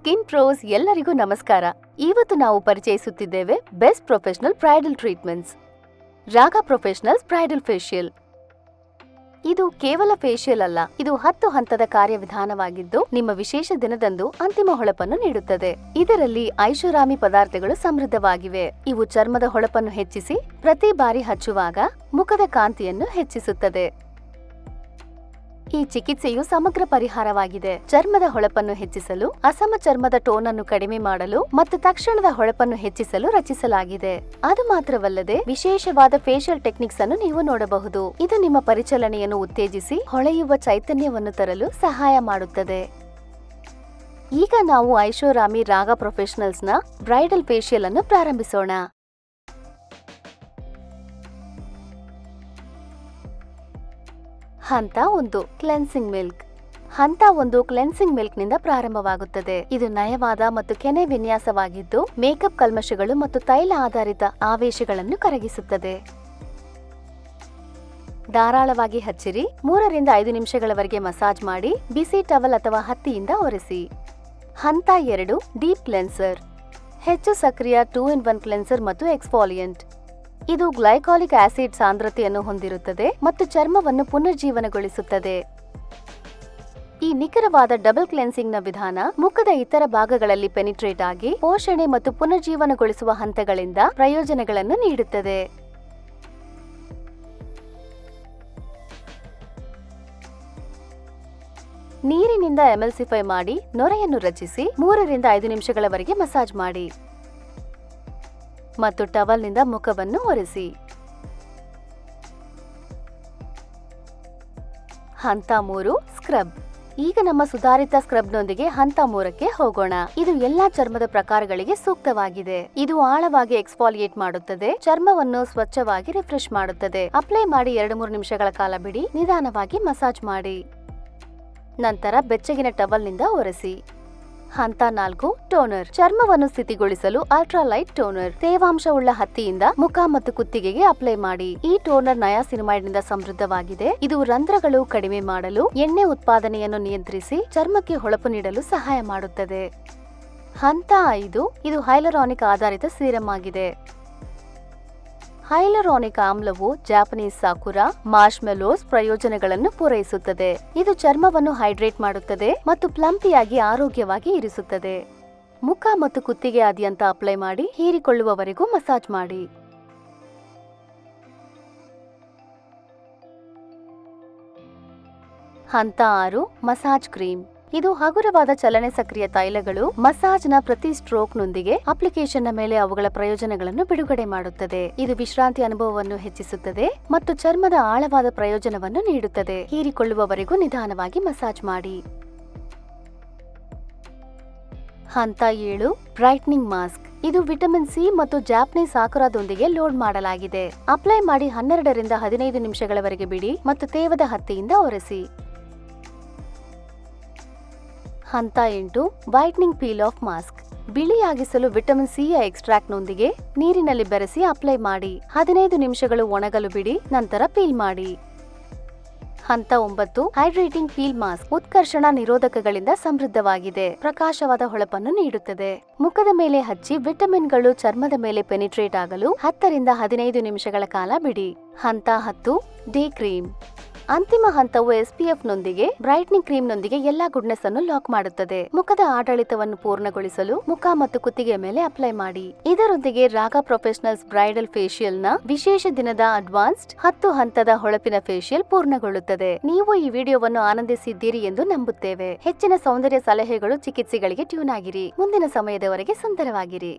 Skin pros ಎಲ್ಲರಿಗೂ ನಮಸ್ಕಾರ. ಇವತ್ತು ನಾವು ಪರಿಚಯಿಸುತ್ತಿದ್ದೇವೆ ಬೆಸ್ಟ್ ಪ್ರೊಫೆಷನಲ್ ಬ್ರೈಡಲ್ ಟ್ರೀಟ್ಮೆಂಟ್ಸ್. ರಾಗ ಪ್ರೊಫೆಷನಲ್ಸ್ ಬ್ರೈಡಲ್ ಫೇಶಿಯಲ್. ಇದು ಕೇವಲ ಫೇಶಿಯಲ್ ಅಲ್ಲ, ಇದು 10 ಹಂತದ ಕಾರ್ಯವಿಧಾನವಾಗಿದ್ದು ನಿಮ್ಮ ವಿಶೇಷ ದಿನದಂದು ಅಂತಿಮ ಹೊಳಪನ್ನು ನೀಡುತ್ತದೆ. ಇದರಲ್ಲಿ ಐಷಾರಾಮಿ ಪದಾರ್ಥಗಳು ಸಮೃದ್ಧವಾಗಿವೆ. ಇವು ಚರ್ಮದ ಹೊಳಪನ್ನು ಹೆಚ್ಚಿಸಿ ಪ್ರತಿ ಬಾರಿ ಹಚ್ಚುವಾಗ ಮುಖದ ಕಾಂತಿಯನ್ನು ಹೆಚ್ಚಿಸುತ್ತದೆ. ಈ ಚಿಕಿತ್ಸೆಯು ಸಮಗ್ರ ಪರಿಹಾರವಾಗಿದೆ. ಚರ್ಮದ ಹೊಳಪನ್ನು ಹೆಚ್ಚಿಸಲು, ಅಸಮ ಚರ್ಮದ ಟೋನ್ ಅನ್ನು ಕಡಿಮೆ ಮಾಡಲು ಮತ್ತು ತಕ್ಷಣದ ಹೊಳಪನ್ನು ಹೆಚ್ಚಿಸಲು ರಚಿಸಲಾಗಿದೆ. ಅದು ಮಾತ್ರವಲ್ಲದೆ ವಿಶೇಷವಾದ ಫೇಶಿಯಲ್ ಟೆಕ್ನಿಕ್ಸ್ ಅನ್ನು ನೀವು ನೋಡಬಹುದು. ಇದು ನಿಮ್ಮ ಪರಿಚಲನೆಯನ್ನು ಉತ್ತೇಜಿಸಿ ಹೊಳೆಯುವ ಚೈತನ್ಯವನ್ನು ತರಲು ಸಹಾಯ ಮಾಡುತ್ತದೆ. ಈಗ ನಾವು ಐಷಾರಾಮಿ ರಾಗ ಪ್ರೊಫೆಷನಲ್ಸ್ ನ ಬ್ರೈಡಲ್ ಫೇಶಿಯಲ್ ಅನ್ನು ಪ್ರಾರಂಭಿಸೋಣ. ಹಂತ 1 ಕ್ಲೆನ್ಸಿಂಗ್ ಮಿಲ್ಕ್. ಹಂತ 1 ಕ್ಲೆನ್ಸಿಂಗ್ ಮಿಲ್ಕ್ ನಿಂದ ಪ್ರಾರಂಭವಾಗುತ್ತದೆ. ಇದು ನಯವಾದ ಮತ್ತು ಕೆನೆ ವಿನ್ಯಾಸವಾಗಿದ್ದು ಮೇಕಪ್ ಕಲ್ಮಶಗಳು ಮತ್ತು ತೈಲ ಆಧಾರಿತ ಆವೇಶಗಳನ್ನು ಕರಗಿಸುತ್ತದೆ. ಧಾರಾಳವಾಗಿ ಹಚ್ಚಿರಿ. 3 ರಿಂದ 5 ನಿಮಿಷಗಳವರೆಗೆ ಮಸಾಜ್ ಮಾಡಿ ಬಿಸಿ ಟವಲ್ ಅಥವಾ ಹತ್ತಿಯಿಂದ ಒರೆಸಿ. ಹಂತ 2 ಡೀಪ್ ಕ್ಲೆನ್ಸರ್. ಹೆಚ್ಚು ಸಕ್ರಿಯ 2-in-1 ಕ್ಲೆನ್ಸರ್ ಮತ್ತು ಎಕ್ಸ್ಫಾಲಿಯಂಟ್. ಇದು ಗ್ಲೈಕಾಲಿಕ್ ಆಸಿಡ್ ಸಾಂದ್ರತೆಯನ್ನು ಹೊಂದಿರುತ್ತದೆ ಮತ್ತು ಚರ್ಮವನ್ನು ಪುನರ್ಜೀವನಗೊಳಿಸುತ್ತದೆ. ಈ ನಿಖರವಾದ ಡಬಲ್ ಕ್ಲೆನ್ಸಿಂಗ್ ನ ವಿಧಾನ ಮುಖದ ಇತರ ಭಾಗಗಳಲ್ಲಿ ಪೆನಿಟ್ರೇಟ್ ಆಗಿ ಪೋಷಣೆ ಮತ್ತು ಪುನರ್ಜೀವನಗೊಳಿಸುವ ಹಂತಗಳಿಂದ ಪ್ರಯೋಜನಗಳನ್ನು ನೀಡುತ್ತದೆ. ನೀರಿನಿಂದ ಎಮಲ್ಸಿಫೈ ಮಾಡಿ ನೊರೆಯನ್ನು ರಚಿಸಿ 3 ರಿಂದ 5 ನಿಮಿಷಗಳವರೆಗೆ ಮಸಾಜ್ ಮಾಡಿ ಮತ್ತು ಟವಲ್ನಿಂದ ಮುಖವನ್ನು ಒರೆಸಿ. ಹಂತ 3 ಸ್ಕ್ರಬ್. ಈಗ ನಮ್ಮ ಸುಧಾರಿತ ಸ್ಕ್ರಬ್ನೊಂದಿಗೆ ಹಂತ 3ಕ್ಕೆ ಹೋಗೋಣ. ಇದು ಎಲ್ಲಾ ಚರ್ಮದ ಪ್ರಕಾರಗಳಿಗೆ ಸೂಕ್ತವಾಗಿದೆ. ಇದು ಆಳವಾಗಿ ಎಕ್ಸ್ಫಾಲಿಯೇಟ್ ಮಾಡುತ್ತದೆ, ಚರ್ಮವನ್ನು ಸ್ವಚ್ಛವಾಗಿ ರಿಫ್ರೆಶ್ ಮಾಡುತ್ತದೆ. ಅಪ್ಲೈ ಮಾಡಿ 2-3 ನಿಮಿಷಗಳ ಕಾಲ ಬಿಡಿ, ನಿಧಾನವಾಗಿ ಮಸಾಜ್ ಮಾಡಿ. ನಂತರ ಬೆಚ್ಚಗಿನ ಟವಲ್ನಿಂದ ಒರೆಸಿ. ಹಂತ 4 ಟೋನರ್. ಚರ್ಮವನ್ನು ಸ್ಥಿತಿಗೊಳಿಸಲು ಅಲ್ಟ್ರಾಲೈಟ್ ಟೋನರ್. ತೇವಾಂಶವುಳ್ಳ ಹತ್ತಿಯಿಂದ ಮುಖ ಮತ್ತು ಕುತ್ತಿಗೆಗೆ ಅಪ್ಲೈ ಮಾಡಿ. ಈ ಟೋನರ್ ನಯಾಸಿನಮೈಡ್ ನಿಂದ ಸಮೃದ್ಧವಾಗಿದೆ. ಇದು ರಂಧ್ರಗಳು ಕಡಿಮೆ ಮಾಡಲು, ಎಣ್ಣೆ ಉತ್ಪಾದನೆಯನ್ನು ನಿಯಂತ್ರಿಸಿ ಚರ್ಮಕ್ಕೆ ಹೊಳಪು ನೀಡಲು ಸಹಾಯ ಮಾಡುತ್ತದೆ. ಹಂತ 5 ಇದು ಹೈಲುರಾನಿಕ್ ಆಧಾರಿತ ಸೀರಮ್ ಆಗಿದೆ. ಹೈಲುರಾನಿಕ್ ಆಮ್ಲವು ಜಾಪನೀಸ್ ಸಾಕುರಾ, ಮಾರ್ಷ್ಮೆಲೋಸ್ ಪ್ರಯೋಜನಗಳನ್ನು ಪೂರೈಸುತ್ತದೆ. ಇದು ಚರ್ಮವನ್ನು ಹೈಡ್ರೇಟ್ ಮಾಡುತ್ತದೆ ಮತ್ತು ಪ್ಲಂಪಿಯಾಗಿ ಆರೋಗ್ಯವಾಗಿ ಇರಿಸುತ್ತದೆ. ಮುಖ ಮತ್ತು ಕುತ್ತಿಗೆಯಾದ್ಯಂತ ಅಪ್ಲೈ ಮಾಡಿ ಹೀರಿಕೊಳ್ಳುವವರೆಗೂ ಮಸಾಜ್ ಮಾಡಿ. ಹಂತ 6 ಮಸಾಜ್ ಕ್ರೀಮ್. ಇದು ಹಗುರವಾದ ಚಲನೆ ಸಕ್ರಿಯ ತೈಲಗಳು ಮಸಾಜ್ನ ಪ್ರತಿ ಸ್ಟ್ರೋಕ್ನೊಂದಿಗೆ ಅಪ್ಲಿಕೇಶನ್ನ ಮೇಲೆ ಅವುಗಳ ಪ್ರಯೋಜನಗಳನ್ನು ಬಿಡುಗಡೆ ಮಾಡುತ್ತದೆ. ಇದು ವಿಶ್ರಾಂತಿ ಅನುಭವವನ್ನು ಹೆಚ್ಚಿಸುತ್ತದೆ ಮತ್ತು ಚರ್ಮದ ಆಳವಾದ ಪ್ರಯೋಜನವನ್ನು ನೀಡುತ್ತದೆ. ಹೀರಿಕೊಳ್ಳುವವರೆಗೂ ನಿಧಾನವಾಗಿ ಮಸಾಜ್ ಮಾಡಿ. ಹಂತ 7 ಬ್ರೈಟ್ನಿಂಗ್ ಮಾಸ್ಕ್. ಇದು ವಿಟಮಿನ್ ಸಿ ಮತ್ತು ಜಾಪನೀಸ್ ಸಾಕುರಾದೊಂದಿಗೆ ಲೋಡ್ ಮಾಡಲಾಗಿದೆ. ಅಪ್ಲೈ ಮಾಡಿ 12 ರಿಂದ 15 ನಿಮಿಷಗಳವರೆಗೆ ಬಿಡಿ ಮತ್ತು ತೇವದ ಹತ್ತಿಯಿಂದ ಒರೆಸಿ. ಹಂತ 8 ವೈಟ್ನಿಂಗ್ ಪೀಲ್ ಆಫ್ ಮಾಸ್ಕ್. ಬಿಳಿಯಾಗಿಸಲು ವಿಟಮಿನ್ ಸಿ ಯ ಎಕ್ಸ್ಟ್ರಾಕ್ಟ್ನೊಂದಿಗೆ ನೀರಿನಲ್ಲಿ ಬೆರೆಸಿ ಅಪ್ಲೈ ಮಾಡಿ 15 ನಿಮಿಷಗಳು ಒಣಗಲು ಬಿಡಿ, ನಂತರ ಪೀಲ್ ಮಾಡಿ. ಹಂತ 9 ಹೈಡ್ರೇಟಿಂಗ್ ಪೀಲ್ ಮಾಸ್ಕ್. ಉತ್ಕರ್ಷಣ ನಿರೋಧಕಗಳಿಂದ ಸಮೃದ್ಧವಾಗಿದೆ, ಪ್ರಕಾಶವಾದ ಹೊಳಪನ್ನು ನೀಡುತ್ತದೆ. ಮುಖದ ಮೇಲೆ ಹಚ್ಚಿ ವಿಟಮಿನ್ಗಳು ಚರ್ಮದ ಮೇಲೆ ಪೆನಿಟ್ರೇಟ್ ಆಗಲು 10 ರಿಂದ 15 ನಿಮಿಷಗಳ ಕಾಲ ಬಿಡಿ. ಹಂತ 10 ಡೇ ಕ್ರೀಮ್. ಅಂತಿಮ ಹಂತವು SPF ನೊಂದಿಗೆ ಬ್ರೈಟ್ನಿಂಗ್ ಕ್ರೀಮ್ ನೊಂದಿಗೆ ಎಲ್ಲಾ ಗುಡ್ನೆಸ್ ಅನ್ನು ಲಾಕ್ ಮಾಡುತ್ತದೆ. ಮುಖದ ಆಡಳಿತವನ್ನು ಪೂರ್ಣಗೊಳಿಸಲು ಮುಖ ಮತ್ತು ಕುತ್ತಿಗೆಯ ಮೇಲೆ ಅಪ್ಲೈ ಮಾಡಿ. ಇದರೊಂದಿಗೆ ರಾಗ ಪ್ರೊಫೆಷನಲ್ಸ್ ಬ್ರೈಡಲ್ ಫೇಶಿಯಲ್ ನ ವಿಶೇಷ ದಿನದ ಅಡ್ವಾನ್ಸ್ಡ್ 10 ಹಂತದ ಹೊಳಪಿನ ಫೇಶಿಯಲ್ ಪೂರ್ಣಗೊಳ್ಳುತ್ತದೆ. ನೀವು ಈ ವಿಡಿಯೋವನ್ನು ಆನಂದಿಸಿದ್ದೀರಿ ಎಂದು ನಂಬುತ್ತೇವೆ. ಹೆಚ್ಚಿನ ಸೌಂದರ್ಯ ಸಲಹೆಗಳು ಚಿಕಿತ್ಸೆಗಳಿಗೆ ಟ್ಯೂನ್ ಆಗಿರಿ. ಮುಂದಿನ ಸಮಯದವರೆಗೆ ಸುಂದರವಾಗಿರಿ.